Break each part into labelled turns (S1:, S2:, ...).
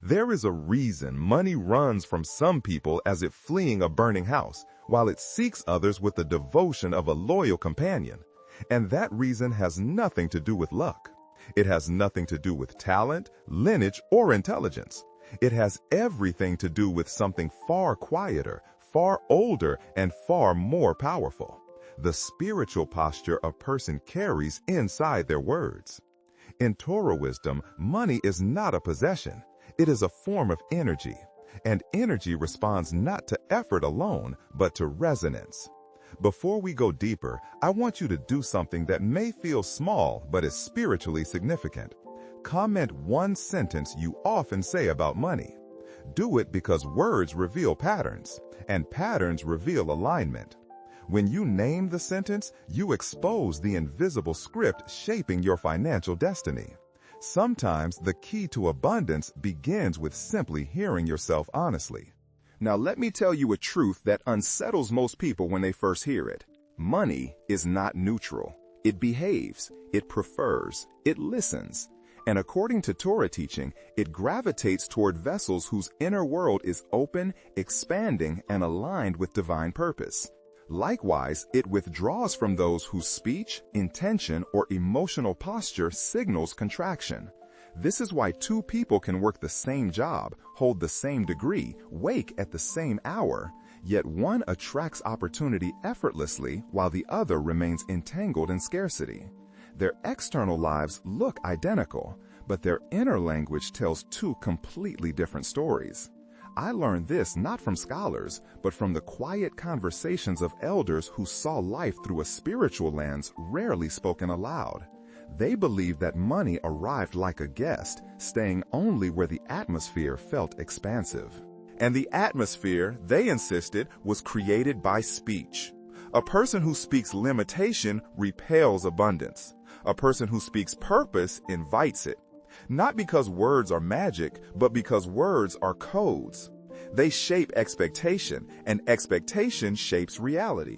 S1: There is a reason money runs from some people as if fleeing a burning house, while it seeks others with the devotion of a loyal companion. And that reason has nothing to do with luck. It has nothing to do with talent, lineage, or intelligence. It has everything to do with something far quieter, far older, and far more powerful: the spiritual posture a person carries inside their words. In Torah wisdom, money is not a possession. It is a form of energy, and energy responds not to effort alone, but to resonance. Before we go deeper, I want you to do something that may feel small, but is spiritually significant. Comment one sentence you often say about money. Do it because words reveal patterns, and patterns reveal alignment. When you name the sentence, you expose the invisible script shaping your financial destiny. Sometimes the key to abundance begins with simply hearing yourself honestly. Now let me tell you a truth that unsettles most people when they first hear it. Money is not neutral. It behaves, it prefers, it listens. And according to Torah teaching, it gravitates toward vessels whose inner world is open, expanding, and aligned with divine purpose. Likewise, it withdraws from those whose speech, intention, or emotional posture signals contraction. This is why two people can work the same job, hold the same degree, wake at the same hour, yet one attracts opportunity effortlessly while the other remains entangled in scarcity. Their external lives look identical, but their inner language tells two completely different stories. I learned this not from scholars, but from the quiet conversations of elders who saw life through a spiritual lens rarely spoken aloud. They believed that money arrived like a guest, staying only where the atmosphere felt expansive. And the atmosphere, they insisted, was created by speech. A person who speaks limitation repels abundance. A person who speaks purpose invites it. Not because words are magic, but because words are codes. They shape expectation, and expectation shapes reality.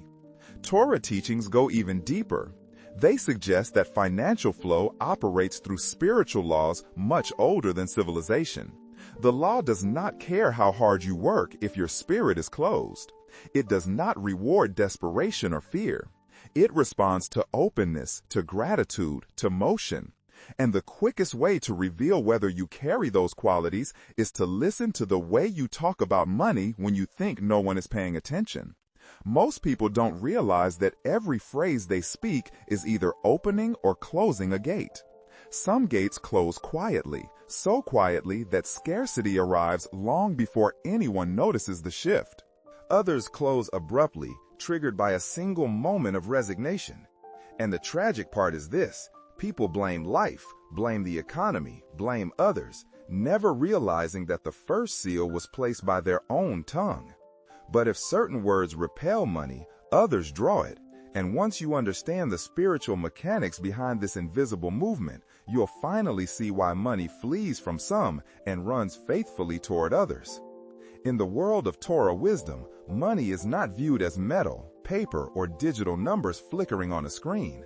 S1: Torah teachings go even deeper. They suggest that financial flow operates through spiritual laws much older than civilization. The law does not care how hard you work if your spirit is closed. It does not reward desperation or fear. It responds to openness, to gratitude, to motion. And the quickest way to reveal whether you carry those qualities is to listen to the way you talk about money when you think no one is paying attention. Most people don't realize that every phrase they speak is either opening or closing a gate. Some gates close quietly, so quietly that scarcity arrives long before anyone notices the shift. Others close abruptly, triggered by a single moment of resignation. And the tragic part is this: people blame life, blame the economy, blame others, never realizing that the first seal was placed by their own tongue. But if certain words repel money, others draw it. And once you understand the spiritual mechanics behind this invisible movement, you'll finally see why money flees from some and runs faithfully toward others. In the world of Torah wisdom, money is not viewed as metal, paper, or digital numbers flickering on a screen.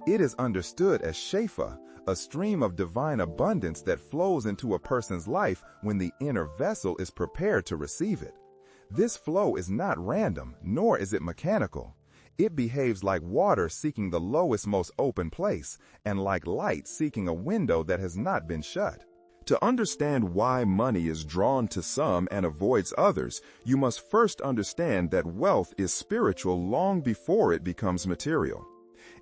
S1: It is understood as shefa, a stream of divine abundance that flows into a person's life when the inner vessel is prepared to receive it. This flow is not random, nor is it mechanical. It behaves like water seeking the lowest, most open place, and like light seeking a window that has not been shut. To understand why money is drawn to some and avoids others, you must first understand that wealth is spiritual long before it becomes material.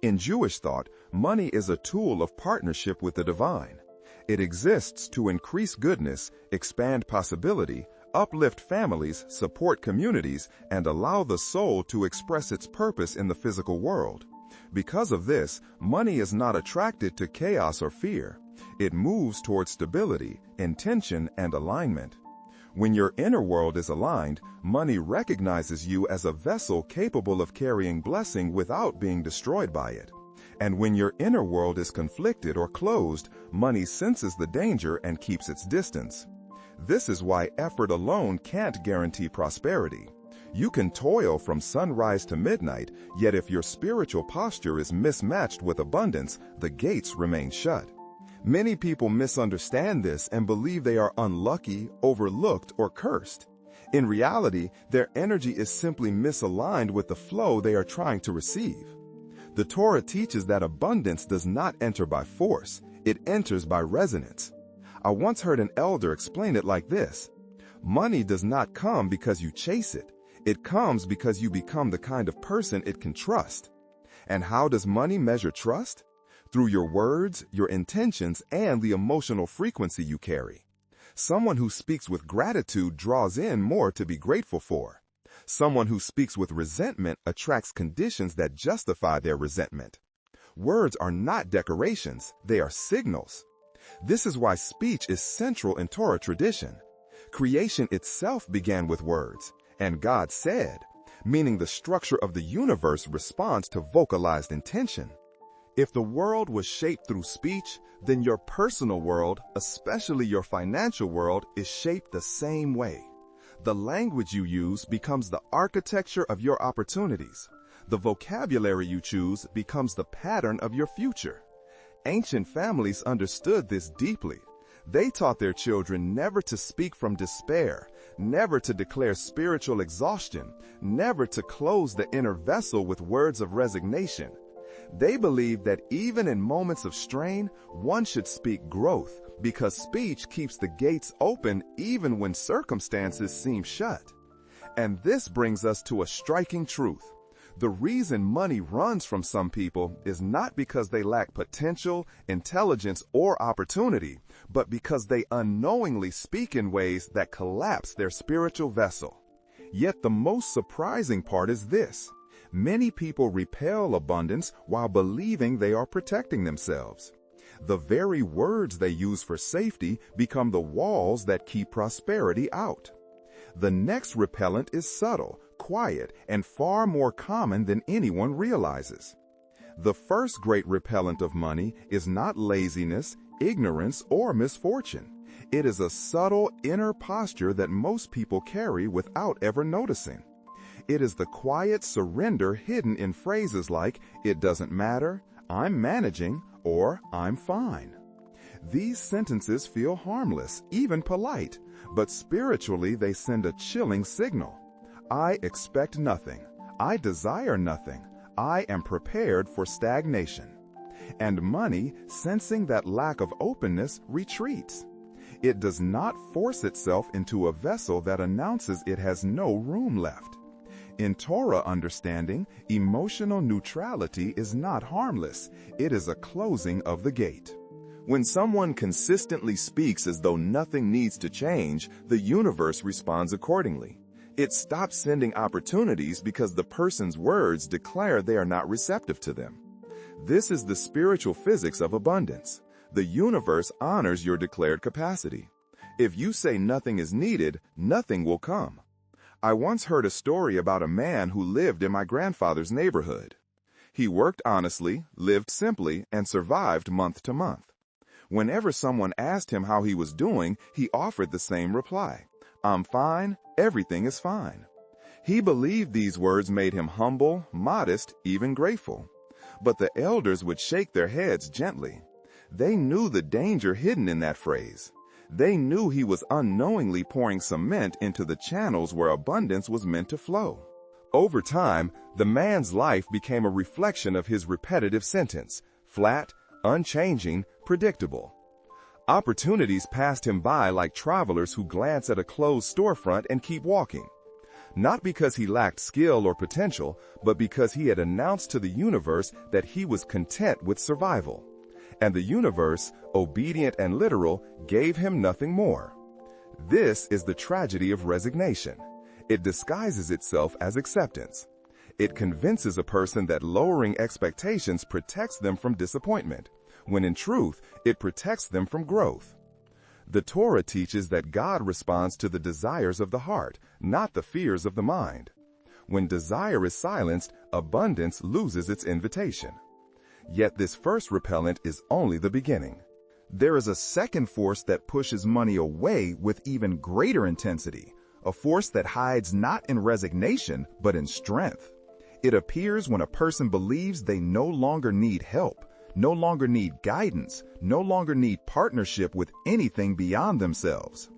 S1: In Jewish thought, money is a tool of partnership with the divine. It exists to increase goodness, expand possibility, uplift families, support communities, and allow the soul to express its purpose in the physical world. Because of this, money is not attracted to chaos or fear. It moves towards stability, intention, and alignment. When your inner world is aligned, money recognizes you as a vessel capable of carrying blessing without being destroyed by it. And when your inner world is conflicted or closed, money senses the danger and keeps its distance. This is why effort alone can't guarantee prosperity. You can toil from sunrise to midnight, yet if your spiritual posture is mismatched with abundance, the gates remain shut. Many people misunderstand this and believe they are unlucky, overlooked, or cursed. In reality, their energy is simply misaligned with the flow they are trying to receive. The Torah teaches that abundance does not enter by force, it enters by resonance. I once heard an elder explain it like this: money does not come because you chase it. It comes because you become the kind of person it can trust. And how does money measure trust? Through your words, your intentions, and the emotional frequency you carry. Someone who speaks with gratitude draws in more to be grateful for. Someone who speaks with resentment attracts conditions that justify their resentment. Words are not decorations, they are signals. This is why speech is central in Torah tradition. Creation itself began with words, and God said, meaning the structure of the universe responds to vocalized intention. If the world was shaped through speech, then your personal world, especially your financial world, is shaped the same way. The language you use becomes the architecture of your opportunities. The vocabulary you choose becomes the pattern of your future. Ancient families understood this deeply. They taught their children never to speak from despair, never to declare spiritual exhaustion, never to close the inner vessel with words of resignation. They believed that even in moments of strain, one should speak growth, because speech keeps the gates open even when circumstances seem shut. And this brings us to a striking truth. The reason money runs from some people is not because they lack potential, intelligence, or opportunity, but because they unknowingly speak in ways that collapse their spiritual vessel. Yet the most surprising part is this: many people repel abundance while believing they are protecting themselves. The very words they use for safety become the walls that keep prosperity out. The next repellent is subtle, quiet, and far more common than anyone realizes. The first great repellent of money is not laziness, ignorance, or misfortune. It is a subtle inner posture that most people carry without ever noticing. It is the quiet surrender hidden in phrases like, "It doesn't matter," "I'm managing," or "I'm fine." These sentences feel harmless, even polite, but spiritually they send a chilling signal. I expect nothing. I desire nothing. I am prepared for stagnation. And money, sensing that lack of openness, retreats. It does not force itself into a vessel that announces it has no room left. In Torah understanding, emotional neutrality is not harmless. It is a closing of the gate. When someone consistently speaks as though nothing needs to change, the universe responds accordingly. It stops sending opportunities because the person's words declare they are not receptive to them. This is the spiritual physics of abundance. The universe honors your declared capacity. If you say nothing is needed, nothing will come. I once heard a story about a man who lived in my grandfather's neighborhood. He worked honestly, lived simply, and survived month to month. Whenever someone asked him how he was doing, he offered the same reply: "I'm fine, everything is fine." He believed these words made him humble, modest, even grateful. But the elders would shake their heads gently. They knew the danger hidden in that phrase. They knew he was unknowingly pouring cement into the channels where abundance was meant to flow. Over time, the man's life became a reflection of his repetitive sentence: flat, unchanging, predictable. Opportunities passed him by like travelers who glance at a closed storefront and keep walking. Not because he lacked skill or potential, but because he had announced to the universe that he was content with survival. And the universe, obedient and literal, gave him nothing more. This is the tragedy of resignation. It disguises itself as acceptance. It convinces a person that lowering expectations protects them from disappointment, when in truth, it protects them from growth. The Torah teaches that God responds to the desires of the heart, not the fears of the mind. When desire is silenced, abundance loses its invitation. Yet this first repellent is only the beginning. There is a second force that pushes money away with even greater intensity, a force that hides not in resignation, but in strength. It appears when a person believes they no longer need help,
S2: no longer need guidance, no longer need partnership with anything beyond themselves.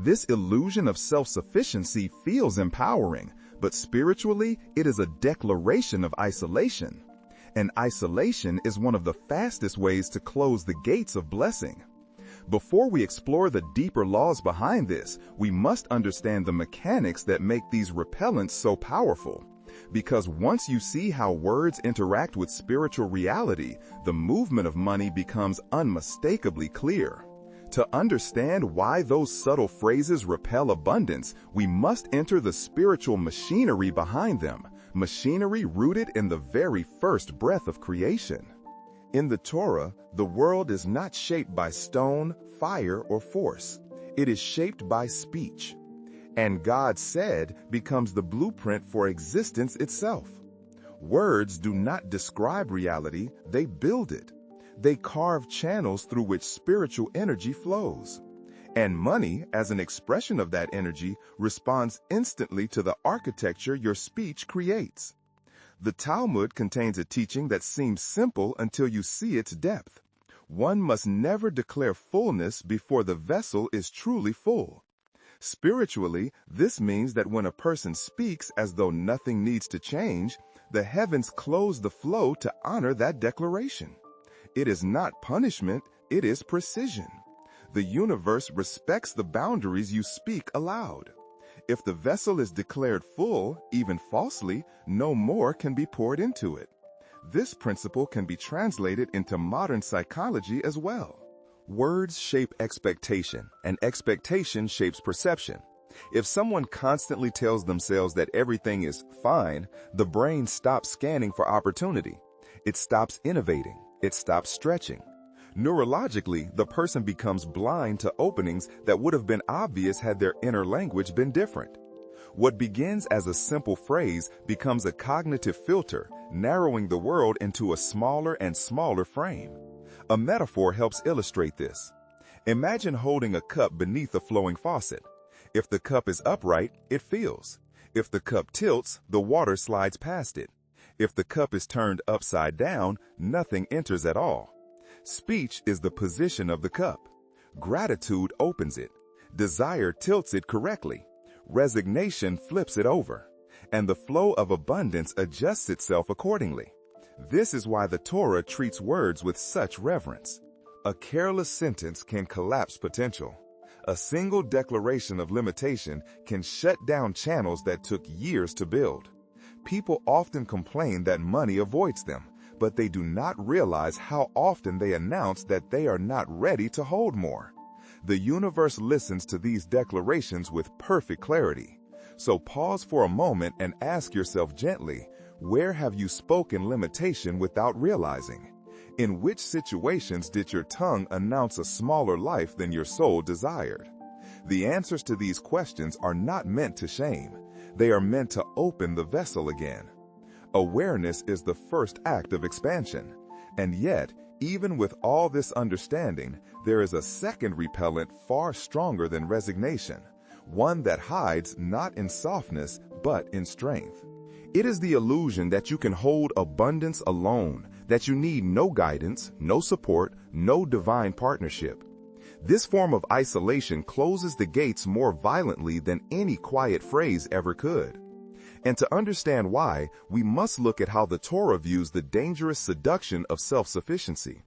S2: This illusion of self-sufficiency feels empowering, but spiritually, it is a declaration of isolation. And isolation is one of the fastest ways to close the gates of blessing. Before we explore the deeper laws behind this, we must understand the mechanics that make these repellents so powerful. Because once you see how words interact with spiritual reality, the movement of money becomes unmistakably clear. To understand why those subtle phrases repel abundance, we must enter the spiritual machinery behind them, machinery rooted in the very first breath of creation. In the Torah, the world is not shaped by stone, fire, or force. It is shaped by speech. And God said becomes the blueprint for existence itself. Words do not describe reality, they build it. They carve channels through which spiritual energy flows. And money, as an expression of that energy, responds instantly to the architecture your speech creates. The Talmud contains a teaching that seems simple until you see its depth. One must never declare fullness before the vessel is truly full. Spiritually, this means that when a person speaks as though nothing needs to change, the heavens close the flow to honor that declaration. It is not punishment, it is precision. The universe respects the boundaries you speak aloud. If the vessel is declared full, even falsely, no more can be poured into it. This principle can be translated into modern psychology as well. Words shape expectation, and expectation shapes perception. If someone constantly tells themselves that everything is fine, the brain stops scanning for opportunity. It stops innovating. It stops stretching. Neurologically, the person becomes blind to openings that would have been obvious had their inner language been different. What begins as a simple phrase becomes a cognitive filter, narrowing the world into a smaller and smaller frame. A metaphor helps illustrate this. Imagine holding a cup beneath a flowing faucet. If the cup is upright, it fills. If the cup tilts, the water slides past it. If the cup is turned upside down, nothing enters at all. Speech is the position of the cup. Gratitude opens it. Desire tilts it correctly. Resignation flips it over. And the flow of abundance adjusts itself accordingly. This is why the Torah treats words with such reverence. A careless sentence can collapse potential. A single declaration of limitation can shut down channels that took years to build. People often complain that money avoids them, but they do not realize how often they announce that they are not ready to hold more. The universe listens to these declarations with perfect clarity. So pause for a moment and ask yourself gently, where have you spoken limitation without realizing? In which situations did your tongue announce a smaller life than your soul desired? The answers to these questions are not meant to shame. They are meant to open the vessel again. Awareness is the first act of expansion. And yet, even with all this understanding, there is a second repellent far stronger than resignation, one that hides not in softness, but in strength. It is the illusion that you can hold abundance alone, that you need no guidance, no support, no divine partnership. This form of isolation closes the gates more violently than any quiet phrase ever could. And to understand why, we must look at how the Torah views the dangerous seduction of self-sufficiency.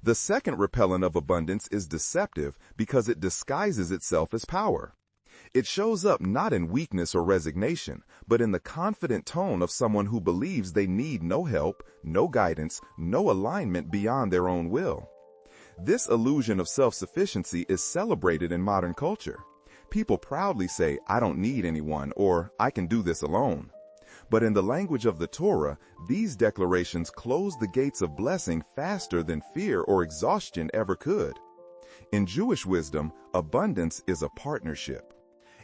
S2: The second repellent of abundance is deceptive because it disguises itself as power. It shows up not in weakness or resignation, but in the confident tone of someone who believes they need no help, no guidance, no alignment beyond their own will. This illusion of self-sufficiency is celebrated in modern culture. People proudly say, "I don't need anyone," or "I can do this alone." But in the language of the Torah, these declarations close the gates of blessing faster than fear or exhaustion ever could. In Jewish wisdom, abundance is a partnership.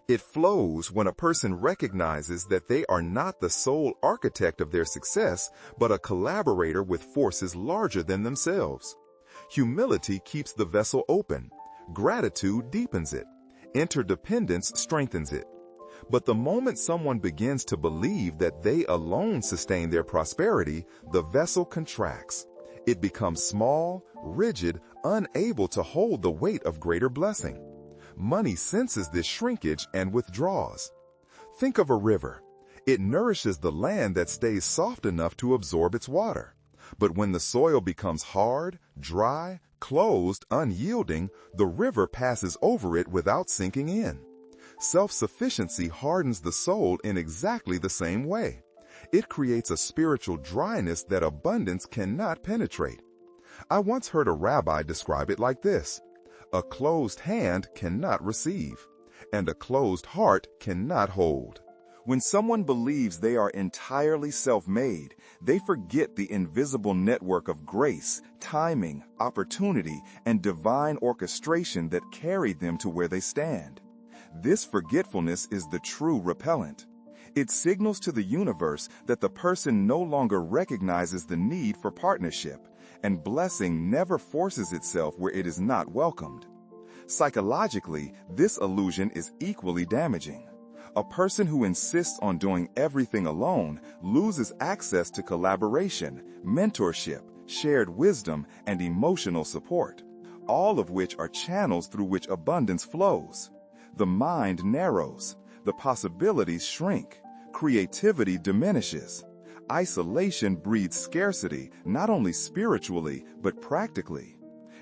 S2: It flows when a person recognizes that they are not the sole architect of their success, but a collaborator with forces larger than themselves. Humility keeps the vessel open. Gratitude deepens it. Interdependence strengthens it. But the moment someone begins to believe that they alone sustain their prosperity, the vessel contracts.
S1: It becomes small, rigid, unable to hold the weight of greater blessing. Money senses this shrinkage and withdraws. Think of a river. It nourishes the land that stays soft enough to absorb its water. But when the soil becomes hard, dry, closed, unyielding, the river passes over it without sinking in. Self-sufficiency hardens the soul in exactly the same way. It creates a spiritual dryness that abundance cannot penetrate. I once heard a rabbi describe it like this: a closed hand cannot receive, and a closed heart cannot hold. When someone believes they are entirely self-made, they forget the invisible network of grace, timing, opportunity, and divine orchestration that carried them to where they stand. This forgetfulness is the true repellent. It signals to the universe that the person no longer recognizes the need for partnership, and blessing never forces itself where it is not welcomed. Psychologically, this illusion is equally damaging. A person who insists on doing everything alone loses access to collaboration, mentorship, shared wisdom, and emotional support, all of which are channels through which abundance flows. The mind narrows, the possibilities shrink, creativity diminishes. Isolation breeds scarcity, not only spiritually, but practically.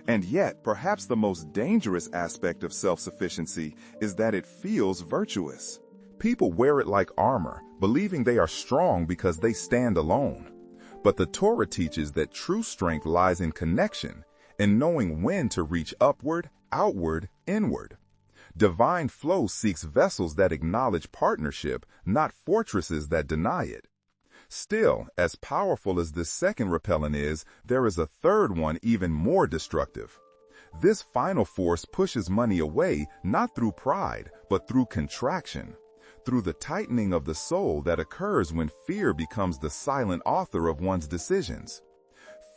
S1: And yet, perhaps the most dangerous aspect of self-sufficiency is that it feels virtuous.
S2: People wear it like armor, believing they are strong because they stand alone. But the Torah teaches that true strength lies in connection, in knowing when to reach upward, outward, inward. Divine flow seeks vessels that acknowledge partnership, not fortresses that deny it. Still, as powerful as this second repellent is, there is a third one even more destructive. This final force pushes money away not through pride, but through contraction, through the tightening of the soul that occurs when fear becomes the silent author of one's decisions.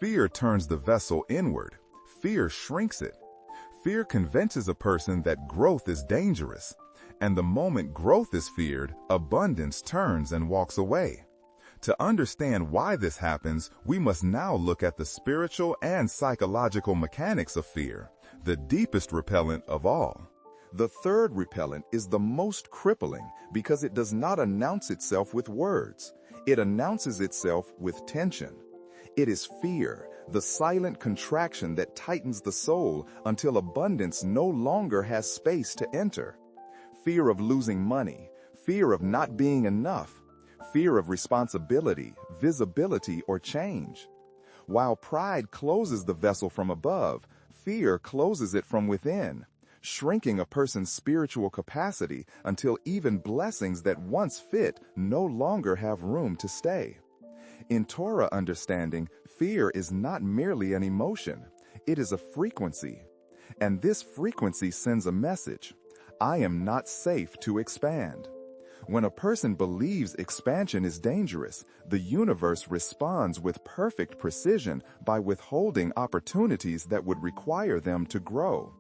S2: Fear turns the vessel inward. Fear shrinks it. Fear convinces a person that growth is dangerous, and the moment growth is feared, abundance turns and walks away. To understand why this happens, we must now look at the spiritual and psychological mechanics of fear, the deepest repellent of all.
S1: The third repellent is the most crippling because it does not announce itself with words. It announces itself with tension. It is fear, the silent contraction that tightens the soul until abundance no longer has space to enter. Fear of losing money, fear of not being enough, fear of responsibility, visibility, or change. While pride closes the vessel from above, fear closes it from within, shrinking a person's spiritual capacity until even blessings that once fit no longer have room to stay. In Torah understanding, fear is not merely an emotion, it is a frequency. And this frequency sends a message: I am not safe to expand. When a person believes expansion is dangerous, the universe responds with perfect precision by withholding opportunities that would require them to grow.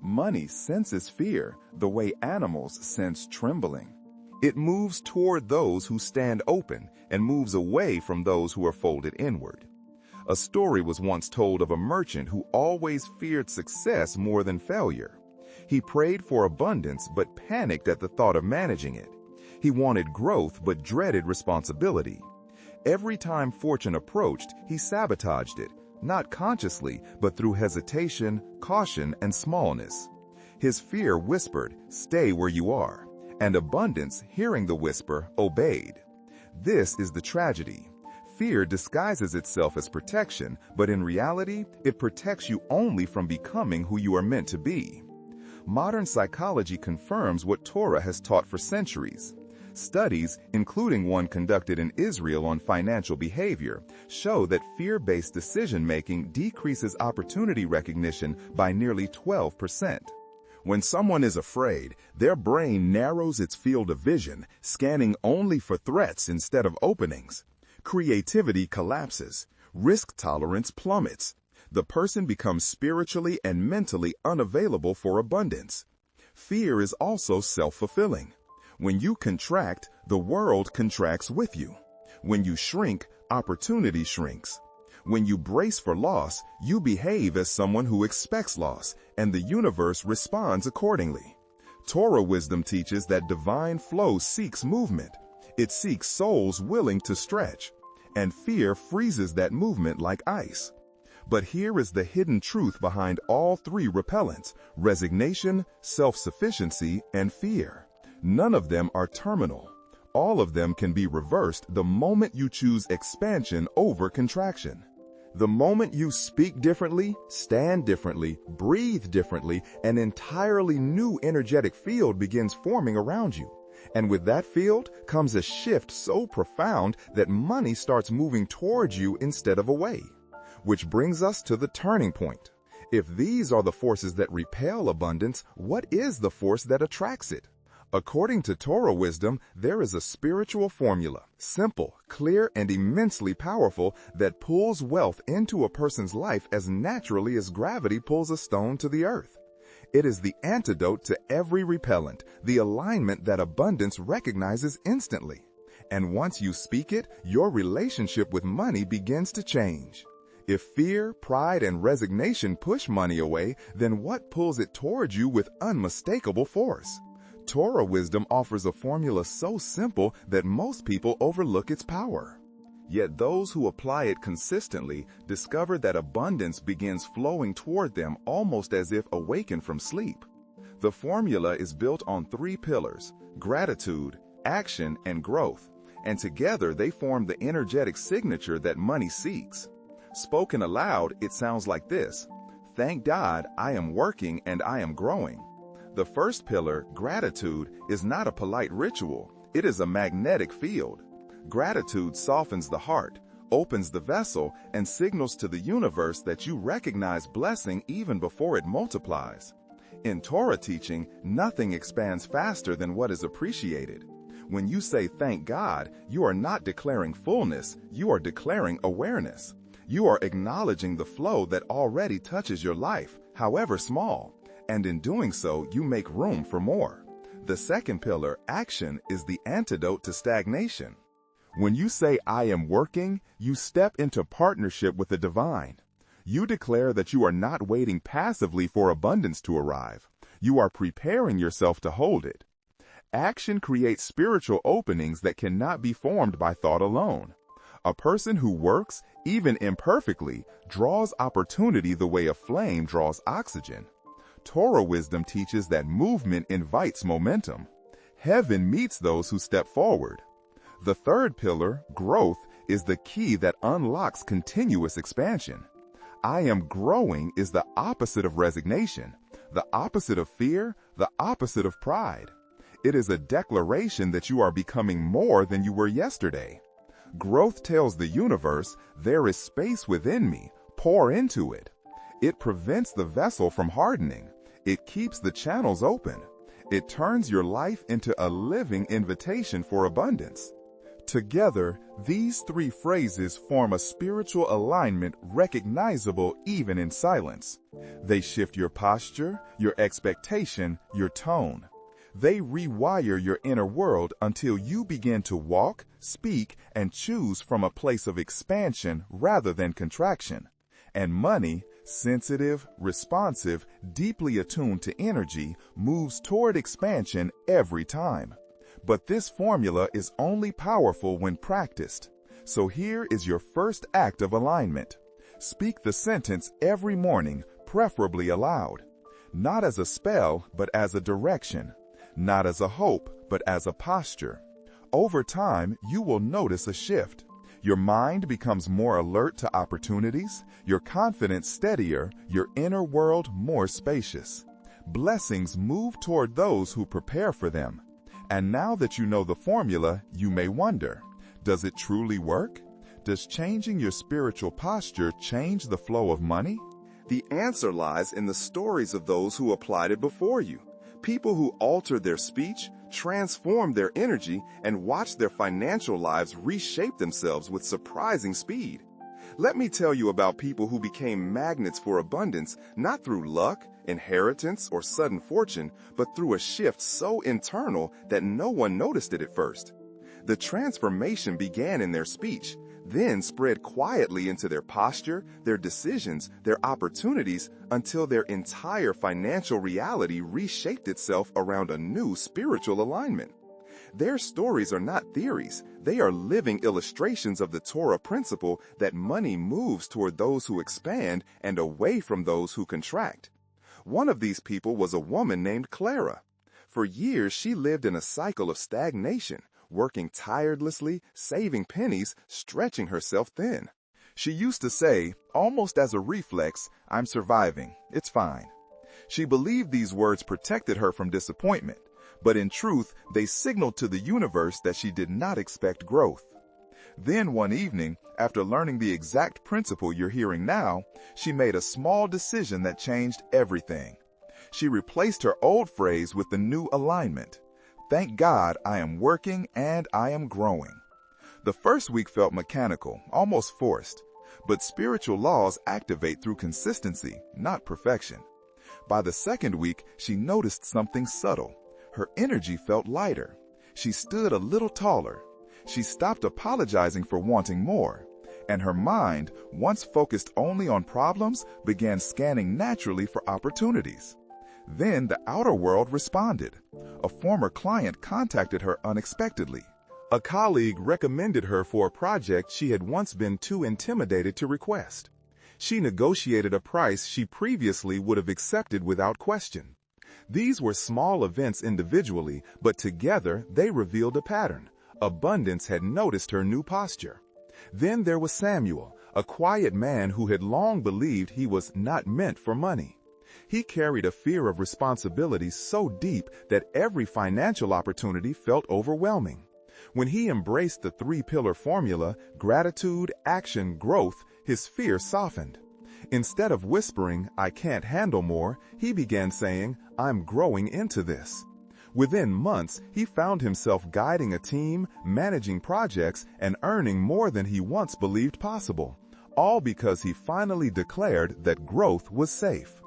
S1: Money senses fear the way animals sense trembling. It moves toward those who stand open and moves away from those who are folded inward. A story was once told of a merchant who always feared success more than failure. He prayed for abundance but panicked at the thought of managing it. He wanted growth but dreaded responsibility. Every time fortune approached, he sabotaged it, not consciously, but through hesitation, caution, and smallness. His fear whispered, "Stay where you are," and abundance, hearing the whisper, obeyed. This is the tragedy. Fear disguises itself as protection, but in reality, it protects you only from becoming who you are meant to be. Modern psychology confirms what Torah has taught for centuries. Studies, including one conducted in Israel on financial behavior, show that fear-based decision-making decreases opportunity recognition by nearly 12%. When someone is afraid, their brain narrows its field of vision, scanning only for threats instead of openings. Creativity collapses. Risk tolerance plummets. The person becomes spiritually and mentally unavailable for abundance. Fear is also self-fulfilling. When you contract, the world contracts with you. When you shrink, opportunity shrinks.
S2: When you brace for loss, you behave as someone who expects loss, and the universe responds accordingly. Torah wisdom teaches that divine flow seeks movement. It seeks souls willing to stretch, and fear freezes that movement like ice. But here is the hidden truth behind all three repellents: resignation, self-sufficiency, and fear. None of them are terminal. All of them can be reversed the moment you choose expansion over contraction. The moment you speak differently, stand differently, breathe differently, an entirely new energetic field begins forming around you. And with that field comes a shift so profound that money starts moving towards you instead of away. Which brings us to the turning point. If these are the forces that repel abundance, what is the force that attracts it? According to Torah wisdom, there is a spiritual formula, simple, clear, and immensely powerful, that pulls wealth into a person's life as naturally as gravity pulls a stone to the earth. It is the antidote to every repellent, the alignment that abundance recognizes instantly. And once you speak it, your relationship with money begins to change. If fear, pride, and resignation push money away, then what pulls it towards you with unmistakable force? Torah wisdom offers a formula so simple that most people overlook its power. Yet those who apply it consistently discover that abundance begins flowing toward them almost as if awakened from sleep. The formula is built on three pillars: gratitude, action, and growth, and together they form the energetic signature that money seeks. Spoken aloud, it sounds like this: thank God I am working and I am growing. The first pillar, gratitude, is not a polite ritual. It is a magnetic field. Gratitude softens the heart, opens the vessel, and signals to the universe that you recognize blessing even before it multiplies. In Torah teaching, nothing expands faster than what is appreciated. When you say thank God, you are not declaring fullness, you are declaring awareness. You are acknowledging the flow that already touches your life, however small. And in doing so, you make room for more. The second pillar, action, is the antidote to stagnation. When you say, I am working, you step into partnership with the divine. You declare that you are not waiting passively for abundance to arrive. You are preparing yourself to hold it. Action creates spiritual openings that cannot be formed by thought alone. A person who works, even imperfectly, draws opportunity the way a flame draws oxygen. Torah wisdom teaches that movement invites momentum. Heaven meets those who step forward. The third pillar, growth, is the key that unlocks continuous expansion. I am growing is the opposite of resignation, the opposite of fear, the opposite of pride. It is a declaration that you are becoming more than you were yesterday. Growth tells the universe, there is space within me, pour into it. It prevents the vessel from hardening. It keeps the channels open. It turns your life into a living invitation for abundance. Together, these three phrases form a spiritual alignment recognizable even in silence. They shift your posture, your expectation, your tone. They rewire your inner world until you begin to walk, speak, and choose from a place of expansion rather than contraction. And money, sensitive, responsive, deeply attuned to energy, moves toward expansion every time. But this formula is only powerful when practiced. So here is your first act of alignment. Speak the sentence every morning, preferably aloud. Not as a spell, but as a direction. Not as a hope, but as a posture. Over time, you will notice a shift. Your mind becomes more alert to opportunities, your confidence steadier, your inner world more spacious. Blessings move toward those who prepare for them. And now that you know the formula, you may wonder, does it truly work? Does changing your spiritual posture change the flow of money? The answer lies in the stories of those who applied it before you. People who altered their speech, transformed their energy, and watched their financial lives reshape themselves with surprising speed. Let me tell you about people who became magnets for abundance, not through luck, inheritance, or sudden fortune, but through a shift so internal that no one noticed it at first. The transformation began in their speech. then spread quietly into their posture, their decisions, their opportunities, until their entire financial reality reshaped itself around a new spiritual alignment. Their stories are not theories. They are living illustrations of the Torah principle that money moves toward those who expand and away from those who contract. One of these people was a woman named Clara. For years, she lived in a cycle of stagnation, working tirelessly, saving pennies, stretching herself thin. She used to say, almost as a reflex, "I'm surviving, it's fine." She believed these words protected her from disappointment, but in truth, they signaled to the universe that she did not expect growth. Then one evening, after learning the exact principle you're hearing now, she made a small decision that changed everything. She replaced her old phrase with the new alignment. "Thank God I am working and I am growing." The first week felt mechanical, almost forced, but spiritual laws activate through consistency, not perfection. By the second week, she noticed something subtle. Her energy felt lighter. She stood a little taller. She stopped apologizing for wanting more, and her mind, once focused only on problems, began scanning naturally for opportunities. Then the outer world responded. A former client contacted her unexpectedly. A colleague recommended her for a project she had once been too intimidated to request. She negotiated a price she previously would have accepted without question. These were small events individually, but together they revealed a pattern. Abundance had noticed her new posture. Then there was Samuel, a quiet man who had long believed he was not meant for money. He carried a fear of responsibility so deep that every financial opportunity felt overwhelming. When he embraced the three-pillar formula, gratitude, action, growth, his fear softened. Instead of whispering, "I can't handle more," he began saying, "I'm growing into this." Within months, he found himself guiding a team, managing projects, and earning more than he once believed possible, all because he finally declared that growth was safe.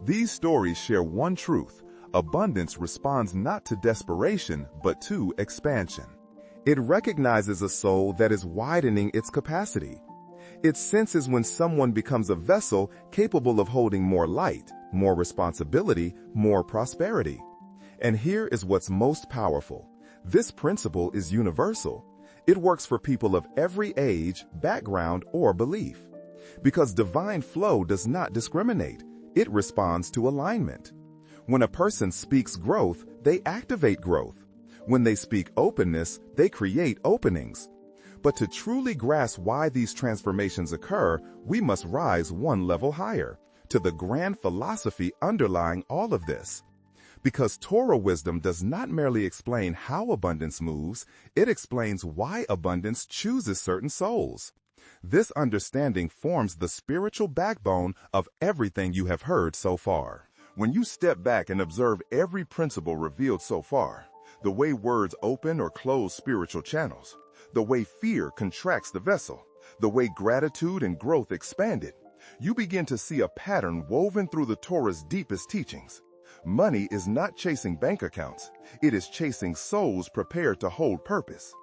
S2: These stories share one truth: abundance responds not to desperation, but to expansion. It recognizes a soul that is widening its capacity. It senses when someone becomes a vessel capable of holding more light, more responsibility, more prosperity. And here is what's most powerful. This principle is universal. It works for people of every age, background, or belief. Because divine flow does not discriminate. It responds to alignment. When a person speaks growth, they activate growth. When they speak openness, they create openings. But to truly grasp why these transformations occur, we must rise one level higher, to the grand philosophy underlying all of this. Because Torah wisdom does not merely explain how abundance moves, it explains why abundance chooses certain souls. This understanding forms the spiritual backbone of everything you have heard so far. When you step back and observe every principle revealed so far, the way words open or close spiritual channels, the way fear contracts the vessel, the way gratitude and growth expand it, you begin to see a pattern woven through the Torah's deepest teachings. Money is not chasing bank accounts. It is chasing souls prepared to hold purpose.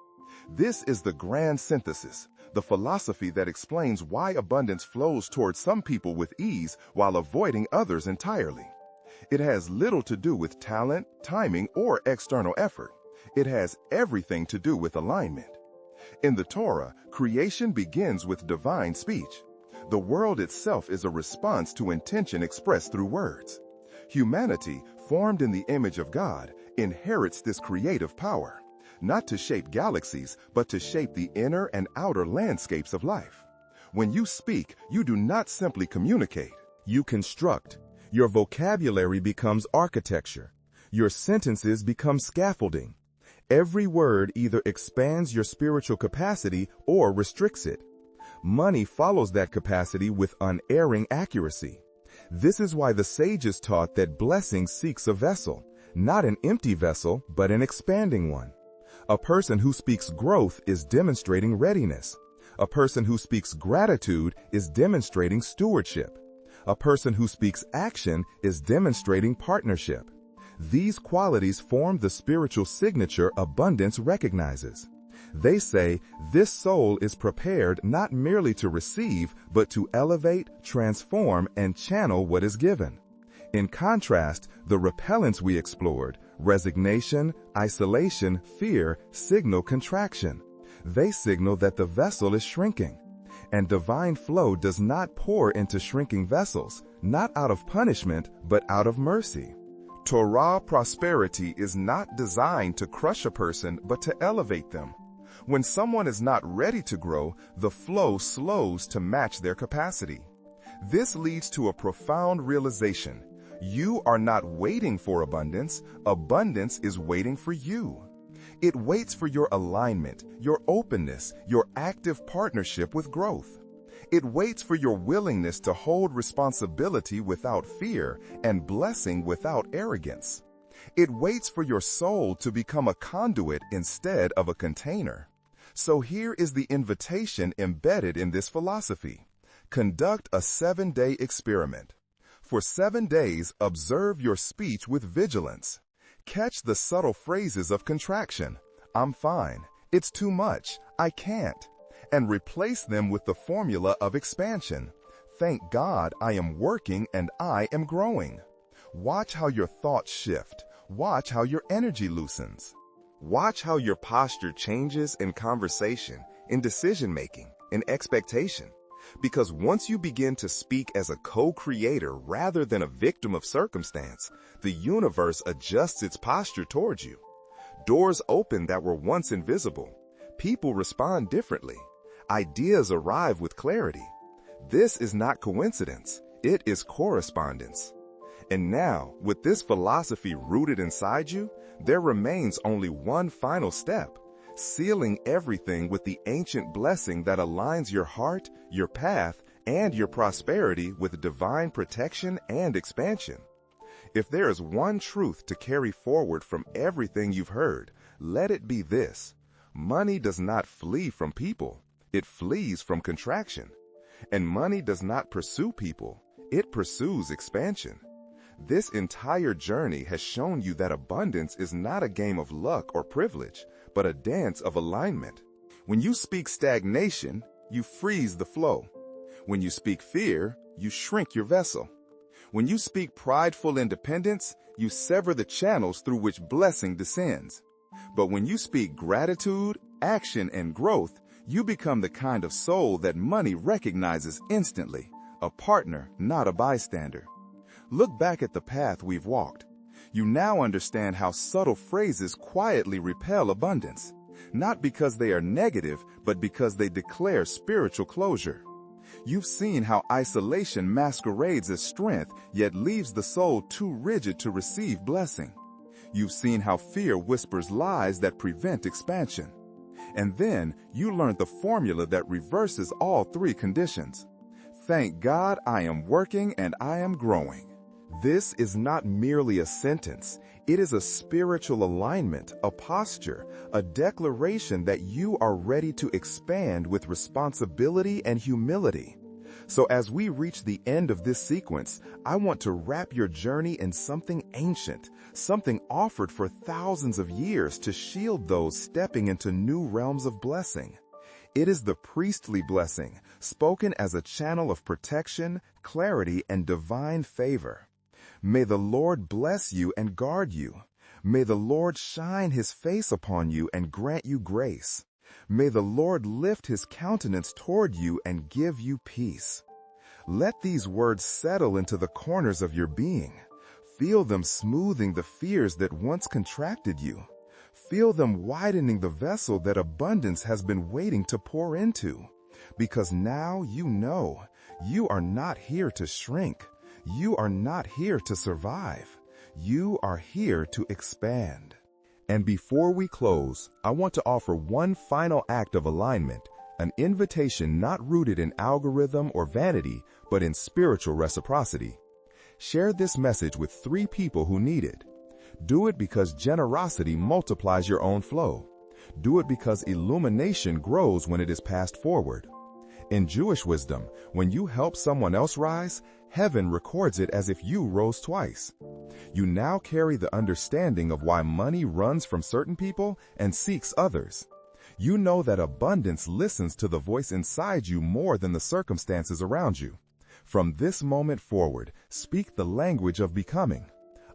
S2: This is the grand synthesis, the philosophy that explains why abundance flows towards some people with ease while avoiding others entirely. It has little to do with talent, timing, or external effort. It has everything to do with alignment. In the Torah, creation begins with divine speech. The world itself is a response to intention expressed through words. Humanity, formed in the image of God, inherits this creative power, not to shape galaxies, but to shape the inner and outer landscapes of life. When you speak, you do not simply communicate, you construct. Your vocabulary becomes architecture. Your sentences become scaffolding. Every word either expands your spiritual capacity or restricts it. Money follows that capacity with unerring accuracy. This is why the sages taught that blessing seeks a vessel, not an empty vessel, but an expanding one. A person who speaks growth is demonstrating readiness. A person who speaks gratitude is demonstrating stewardship. A person who speaks action is demonstrating partnership. These qualities form the spiritual signature abundance recognizes. They say this soul is prepared not merely to receive, but to elevate, transform, and channel what is given. In contrast, the repellents we explored, resignation, isolation, fear, signal contraction. They signal that the vessel is shrinking. And divine flow does not pour into shrinking vessels, not out of punishment, but out of mercy. Torah prosperity is not designed to crush a person, but to elevate them. When someone is not ready to grow, the flow slows to match their capacity. This leads to a profound realization. You are not waiting for abundance. Abundance is waiting for you. It waits for your alignment, your openness, your active partnership with growth. It waits for your willingness to hold responsibility without fear and blessing without arrogance. It waits for your soul to become a conduit instead of a container. So here is the invitation embedded in this philosophy. Conduct a 7-day experiment. For 7 days, observe your speech with vigilance. Catch the subtle phrases of contraction. I'm fine. It's too much. I can't. And replace them with the formula of expansion. Thank God I am working and I am growing. Watch how your thoughts shift. Watch how your energy loosens. Watch how your posture changes in conversation, in decision-making, in expectation. Because once you begin to speak as a co-creator rather than a victim of circumstance, the universe adjusts its posture towards you. Doors open that were once invisible. People respond differently. Ideas arrive with clarity. This is not coincidence. It is correspondence. And now, with this philosophy rooted inside you, there remains only one final step. Sealing everything with the ancient blessing that aligns your heart, your path, and your prosperity with divine protection and expansion. If there is one truth to carry forward from everything you've heard, let it be this. Money does not flee from people. It flees from contraction. And money does not pursue people. It pursues expansion. This entire journey has shown you that abundance is not a game of luck or privilege, but a dance of alignment. When you speak stagnation, you freeze the flow. When you speak fear, you shrink your vessel. When you speak prideful independence, you sever the channels through which blessing descends. But when you speak gratitude, action, and growth, you become the kind of soul that money recognizes instantly, a partner, not a bystander. Look back at the path we've walked. You now understand how subtle phrases quietly repel abundance, not because they are negative, but because they declare spiritual closure. You've seen how isolation masquerades as strength, yet leaves the soul too rigid to receive blessing. You've seen how fear whispers lies that prevent expansion. And then you learned the formula that reverses all three conditions. Thank God I am working and I am growing. This is not merely a sentence. It is a spiritual alignment, a posture, a declaration that you are ready to expand with responsibility and humility. So as we reach the end of this sequence, I want to wrap your journey in something ancient, something offered for thousands of years to shield those stepping into new realms of blessing. It is the priestly blessing, spoken as a channel of protection, clarity, and divine favor. May the Lord bless you and guard you. May the Lord shine his face upon you and grant you grace. May the Lord lift his countenance toward you and give you peace. Let these words settle into the corners of your being. Feel them smoothing the fears that once contracted you. Feel them widening the vessel that abundance has been waiting to pour into. Because now you know, you are not here to shrink. You are not here to survive. You are here to expand. And before we close, I want to offer one final act of alignment, an invitation not rooted in algorithm or vanity, but in spiritual reciprocity. Share this message with 3 people who need it. Do it because generosity multiplies your own flow. Do it because illumination grows when it is passed forward. In Jewish wisdom, when you help someone else rise, heaven records it as if you rose twice. You now carry the understanding of why money runs from certain people and seeks others.
S1: You know that abundance listens to the voice inside you more than the circumstances around you. From this moment forward, speak the language of becoming.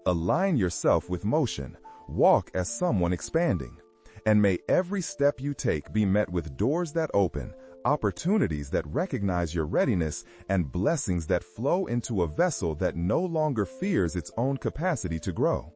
S1: Align yourself with motion. Walk as someone expanding. And may every step you take be met with doors that open, opportunities that recognize your readiness, and blessings that flow into a vessel that no longer fears its own capacity to grow.